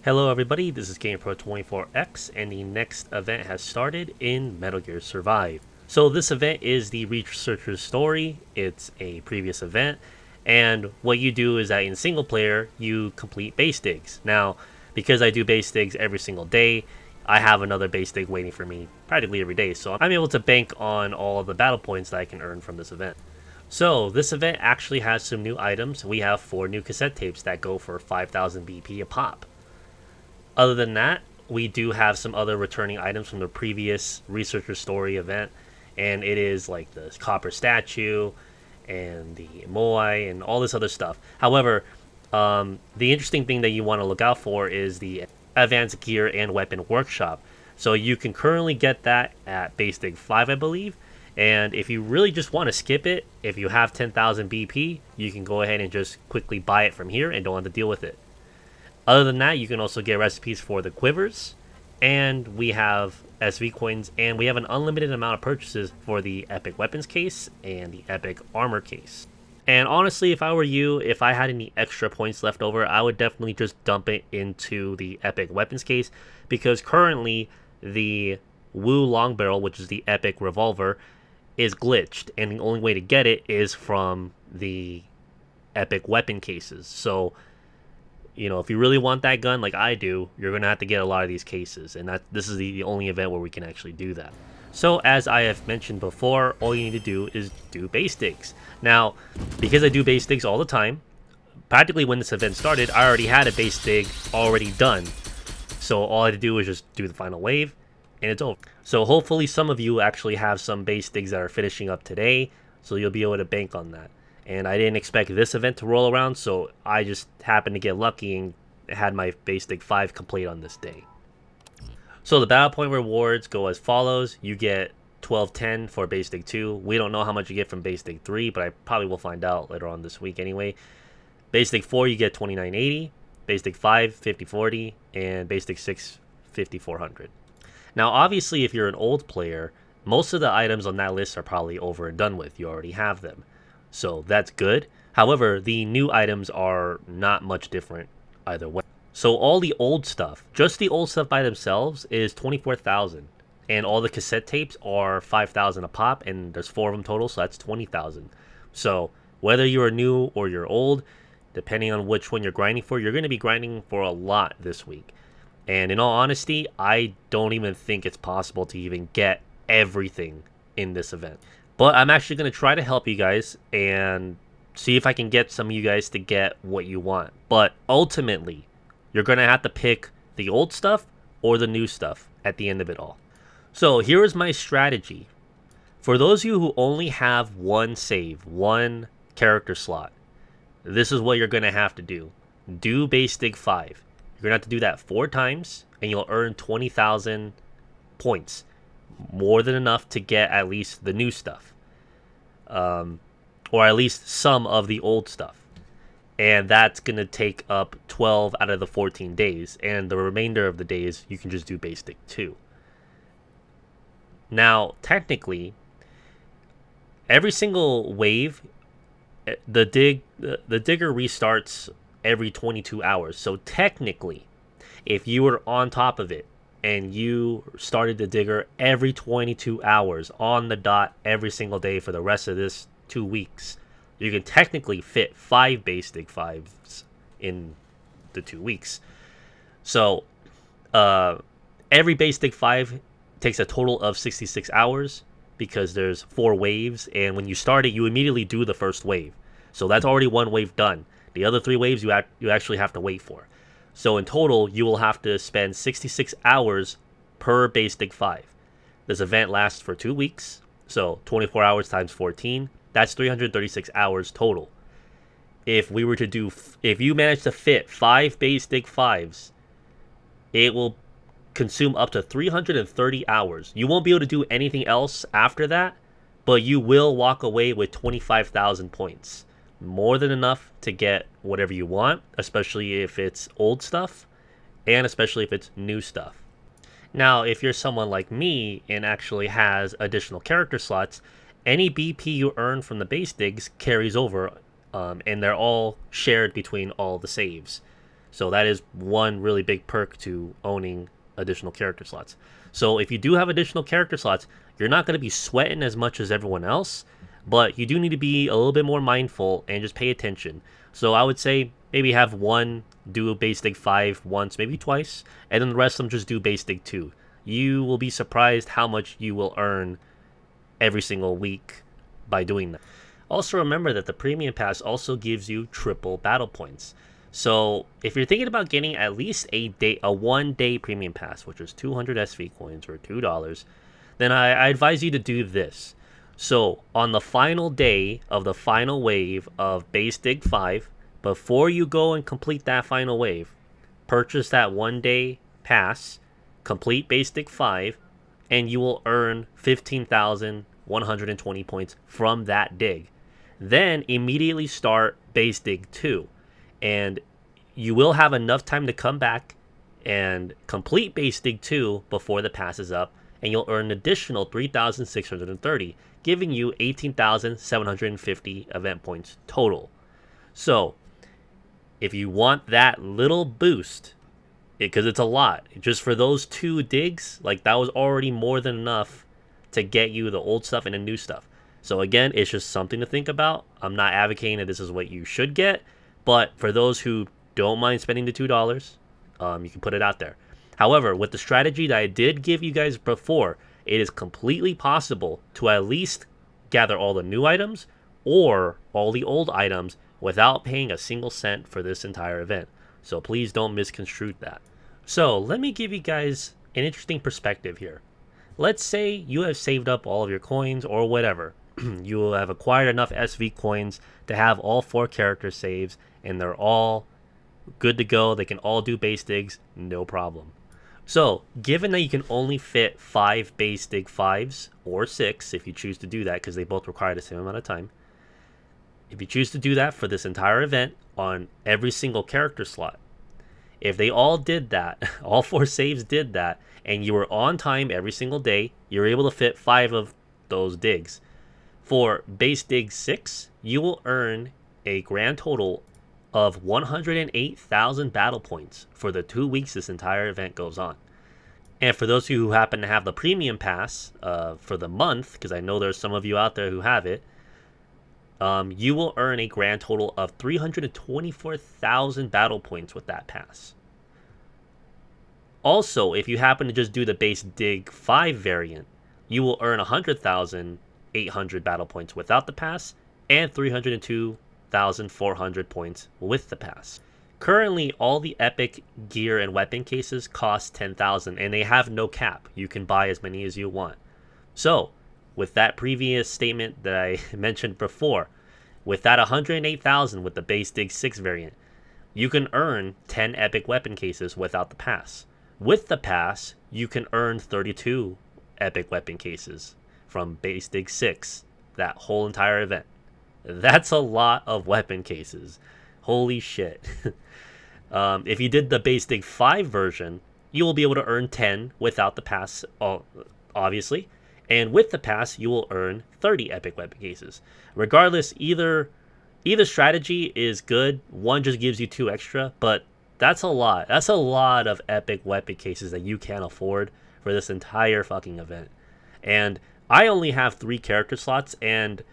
Hello everybody, this is GamePro24X, and the next event has started in Metal Gear Survive. So this event is the Researcher's Story. It's a previous event, and what you do is that in single player, you complete base digs. Now, because I do base digs every single day, I have another base dig waiting for me practically every day, so I'm able to bank on all of the battle points that I can earn from this event. So this event actually has some new items. We have 4 new cassette tapes that go for 5,000 BP a pop. Other than that, we do have some other returning items from the previous Researcher Story event, and it is like the copper statue and the moai and all this other stuff. However, the interesting thing that you want to look out for is the Advanced Gear and Weapon Workshop. So you can currently get that at Base Dig 5, I believe. And if you really just want to skip it, if you have 10,000 BP, you can go ahead and just quickly buy it from here and don't have to deal with it. Other than that, you can also get recipes for the quivers, and we have SV coins, and we have an unlimited amount of purchases for the Epic Weapons case and the Epic Armor case. And honestly, if I were you, if I had any extra points left over, I would definitely just dump it into the Epic Weapons case, because currently the Wu Long Barrel, which is the Epic Revolver, is glitched, and the only way to get it is from the Epic Weapon cases. So if you really want that gun like I do, you're going to have to get a lot of these cases, and this is the only event where we can actually do that. So as I have mentioned before, all you need to do is do base digs. Now, because I do base digs all the time, practically when this event started, I already had a base dig already done. So all I had to do was just do the final wave, and it's over. So hopefully some of you actually have some base digs that are finishing up today, so you'll be able to bank on that. And I didn't expect this event to roll around, so I just happened to get lucky and had my Base Dig 5 complete on this day. So the battle point rewards go as follows. You get 1210 for Base Dig 2. We don't know how much you get from Base Dig 3, but I probably will find out later on this week anyway. Base Dig 4, you get 2980. Base Dig 5, 5040. And Base Dig 6, 5400. Now, obviously, if you're an old player, most of the items on that list are probably over and done with. You already have them. So that's good. However, the new items are not much different either way. So all the old stuff, just the old stuff by themselves, is 24,000. And all the cassette tapes are 5,000 a pop, and there's 4 of them total, so that's 20,000. So whether you're new or you're old, depending on which one you're grinding for, you're going to be grinding for a lot this week. And in all honesty, I don't even think it's possible to even get everything in this event. But I'm actually going to try to help you guys and see if I can get some of you guys to get what you want. But ultimately, you're going to have to pick the old stuff or the new stuff at the end of it all. So here is my strategy. For those of you who only have one save, one character slot, this is what you're going to have to do. Do Base Dig 5. You're going to have to do that 4 times, and you'll earn 20,000 points. More than enough to get at least the new stuff, or at least some of the old stuff, and that's gonna take up 12 out of the 14 days, and the remainder of the days you can just do Base Dig 2. Now, technically, every single wave, the digger restarts every 22 hours. So technically, if you were on top of it and you started the digger every 22 hours on the dot every single day for the rest of this 2 weeks, you can technically fit 5 Base Dig 5s in the 2 weeks. So every Base Dig 5 takes a total of 66 hours because there's 4 waves, and when you start it, you immediately do the first wave. So that's already 1 wave done. The other 3 waves you actually have to wait for. So in total, you will have to spend 66 hours per Base Dig 5. This event lasts for 2 weeks, so 24 hours times 14, that's 336 hours total. If you manage to fit 5 Base Dig 5s, it will consume up to 330 hours. You won't be able to do anything else after that, but you will walk away with 25,000 points. More than enough to get whatever you want, especially if it's old stuff, and especially if it's new stuff. Now, if you're someone like me and actually has additional character slots, any BP you earn from the base digs carries over, and they're all shared between all the saves. So that is one really big perk to owning additional character slots. So if you do have additional character slots, you're not going to be sweating as much as everyone else, but you do need to be a little bit more mindful and just pay attention. So I would say maybe have one do base dig 5 once, maybe twice, and then the rest of them just do base dig 2. You will be surprised how much you will earn every single week by doing that. Also remember that the premium pass also gives you triple battle points. So if you're thinking about getting at least a 1-day premium pass, which is 200 SV coins or $2, then I advise you to do this. So on the final day of the final wave of base dig 5, before you go and complete that final wave, purchase that 1-day pass, complete base dig 5, and you will earn 15,120 points from that dig. Then immediately start base dig 2, and you will have enough time to come back and complete base dig 2 before the pass is up, and you'll earn an additional 3,630, giving you 18,750 event points total. So if you want that little boost, because it's a lot, just for those 2 digs, like that was already more than enough to get you the old stuff and the new stuff. So again, it's just something to think about. I'm not advocating that this is what you should get, but for those who don't mind spending the $2, you can put it out there. However, with the strategy that I did give you guys before, it is completely possible to at least gather all the new items or all the old items without paying a single cent for this entire event. So please don't misconstrue that. So let me give you guys an interesting perspective here. Let's say you have saved up all of your coins or whatever. You will have acquired enough SV coins to have all 4 character saves, and they're all good to go. They can all do base digs, no problem. So given that you can only fit 5 base dig 5s or 6 if you choose to do that, because they both require the same amount of time. If you choose to do that for this entire event on every single character slot, if they all did that, all 4 saves did that, and you were on time every single day, you're able to fit 5 of those digs. For base dig 6, you will earn a grand total of 108,000 battle points for the 2 weeks this entire event goes on. And for those of you who happen to have the premium pass for the month, because I know there's some of you out there who have it, you will earn a grand total of 324,000 battle points with that pass. Also, if you happen to just do the base dig 5 variant, you will earn 100,800 battle points without the pass and 302,400 points with the pass. Currently, all the epic gear and weapon cases cost 10,000, and they have no cap. You can buy as many as you want. So, with that previous statement that I mentioned before, with that 108,000 with the base dig 6 variant, you can earn 10 epic weapon cases without the pass. With the pass, you can earn 32 epic weapon cases from base dig 6, that whole entire event. That's a lot of weapon cases. Holy shit. If you did the base dig 5 version, you will be able to earn 10 without the pass, obviously. And with the pass, you will earn 30 epic weapon cases. Regardless, either strategy is good. One just gives you 2 extra, but that's a lot. That's a lot of epic weapon cases that you can't afford for this entire fucking event. And I only have 3 character slots, and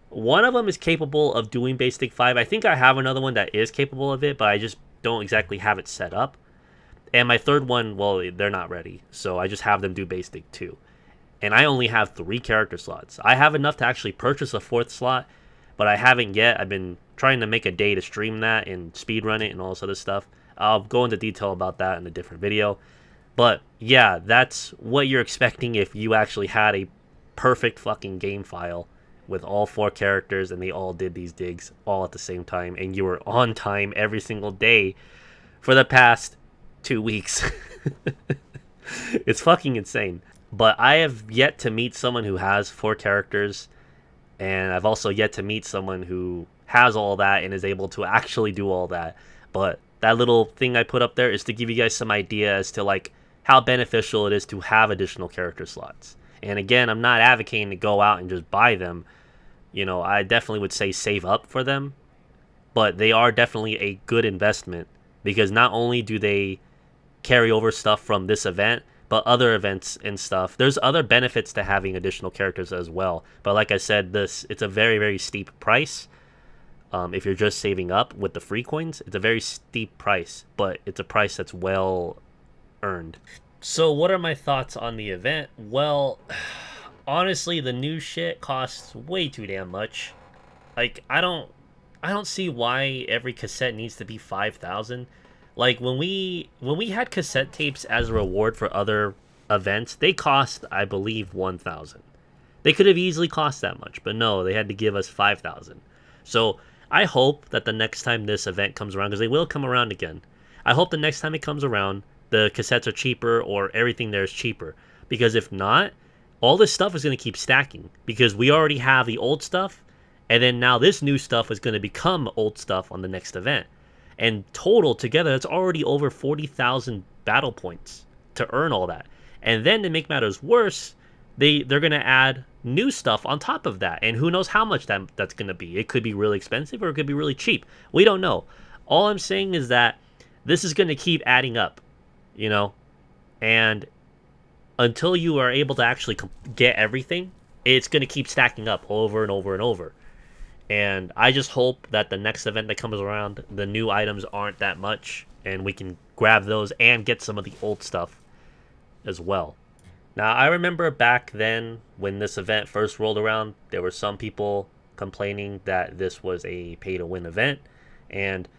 one of them is capable of doing base dig 5. I think I have another one that is capable of it, but I just don't exactly have it set up. And my third one, well, they're not ready, so I just have them do base dig 2. And I only have 3 character slots. I have enough to actually purchase a 4th slot, but I haven't yet. I've been trying to make a day to stream that and speedrun it and all this other stuff. I'll go into detail about that in a different video. But yeah, that's what you're expecting if you actually had a perfect fucking game file with all 4 characters and they all did these digs all at the same time, and you were on time every single day for the past 2 weeks. It's fucking insane. But I have yet to meet someone who has 4 characters, and I've also yet to meet someone who has all that and is able to actually do all that. But that little thing I put up there is to give you guys some idea as to like how beneficial it is to have additional character slots. And again, I'm not advocating to go out and just buy them. You know, I definitely would say save up for them, but they are definitely a good investment because not only do they carry over stuff from this event, but other events and stuff. There's other benefits to having additional characters as well. But like I said, it's a very, very steep price. If you're just saving up with the free coins, it's a very steep price, but it's a price that's well earned. So what are my thoughts on the event? Well, honestly, the new shit costs way too damn much. Like, I don't see why every cassette needs to be 5,000. Like, when we had cassette tapes as a reward for other events, they cost, I believe, 1,000. They could have easily cost that much, but no, they had to give us 5,000. So I hope that the next time this event comes around, because they will come around again, I hope the next time it comes around, the cassettes are cheaper or everything there is cheaper. Because if not, all this stuff is going to keep stacking, because we already have the old stuff, and then now this new stuff is going to become old stuff on the next event. And total together, it's already over 40,000 battle points to earn all that. And then to make matters worse, they're going to add new stuff on top of that. And who knows how much that's going to be. It could be really expensive or it could be really cheap. We don't know. All I'm saying is that this is going to keep adding up, you know? And until you are able to actually get everything, it's going to keep stacking up over and over and over. And I just hope that the next event that comes around, the new items aren't that much, and we can grab those and get some of the old stuff as well. Now, I remember back then when this event first rolled around, there were some people complaining that this was a pay-to-win event. And,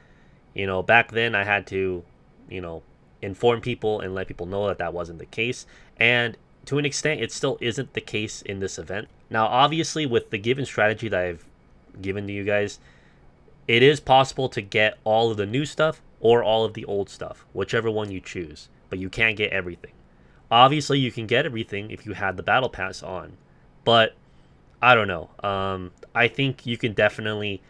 you know, back then I had to, you know, inform people and let people know that that wasn't the case. And to an extent, it still isn't the case in this event. Now, obviously, with the given strategy that I've given to you guys, it is possible to get all of the new stuff or all of the old stuff, whichever one you choose, but you can't get everything. Obviously you can get everything if you had the battle pass on, but I don't know. I think you can definitely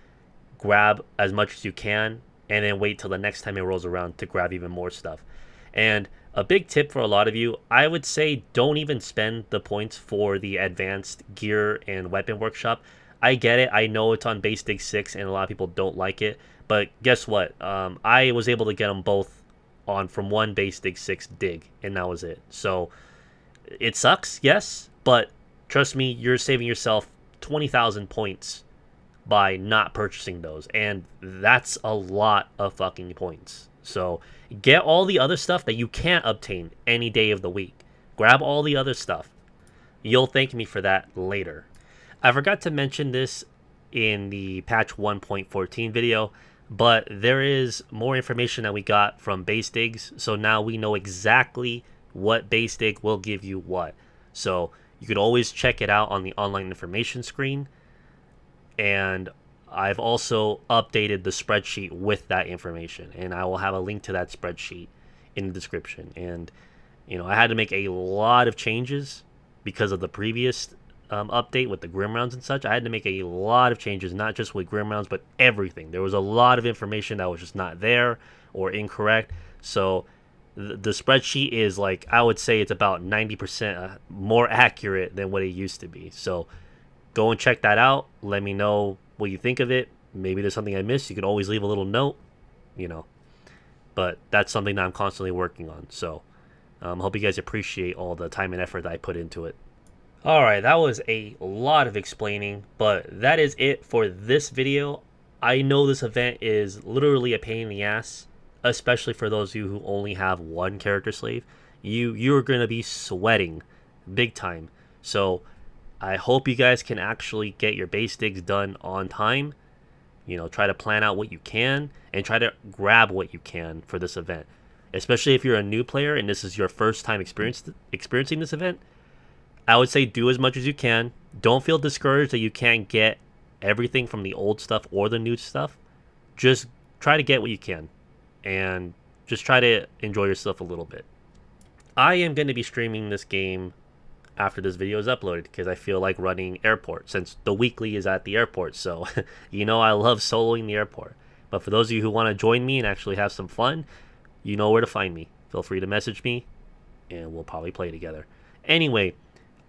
grab as much as you can and then wait till the next time it rolls around to grab even more stuff. And a big tip for a lot of you, I would say don't even spend the points for the advanced gear and weapon workshop. I get it. I know it's on Base Dig 6 and a lot of people don't like it. But guess what? I was able to get them both on from one Base Dig 6 dig, and that was it. So it sucks, yes, but trust me, you're saving yourself 20,000 points by not purchasing those. And that's a lot of fucking points. So get all the other stuff that you can't obtain any day of the week. Grab all the other stuff. You'll thank me for that later. I forgot to mention this in the patch 1.14 video, but there is more information that we got from Base Digs, so now we know exactly what Base Dig will give you what. So you could always check it out on the online information screen, and I've also updated the spreadsheet with that information, and I will have a link to that spreadsheet in the description. And, you know, I had to make a lot of changes because of the previous update with the Grim Rounds and such. I had to make a lot of changes, not just with Grim Rounds, but everything. There was a lot of information that was just not there or incorrect. So the spreadsheet is, like, I would say it's about 90% more accurate than what it used to be. So go and check that out. Let me know what you think of it. Maybe there's something I missed. You can always leave a little note, you know. But that's something that I'm constantly working on. So I hope you guys appreciate all the time and effort that I put into it. Alright, that was a lot of explaining, but that is it for this video. I know this event is literally a pain in the ass, especially for those of you who only have one character slave. You're going to be sweating big time. So I hope you guys can actually get your base digs done on time. You know, try to plan out what you can and try to grab what you can for this event. Especially if you're a new player and this is your first time experiencing this event. I would say do as much as you can. Don't feel discouraged that you can't get everything from the old stuff or the new stuff. Just try to get what you can. And just try to enjoy yourself a little bit. I am going to be streaming this game after this video is uploaded because I feel like running airport since the weekly is at the airport. So, you know, I love soloing the airport. But for those of you who want to join me and actually have some fun, you know where to find me. Feel free to message me and we'll probably play together. Anyway,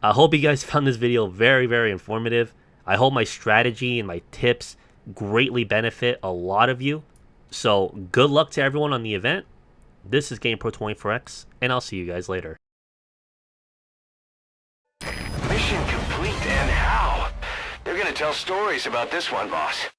I hope you guys found this video very, very informative. I hope my strategy and my tips greatly benefit a lot of you. So good luck to everyone on the event. This is GamePro 24X, and I'll see you guys later. Mission complete, and how? They're gonna tell stories about this one, boss.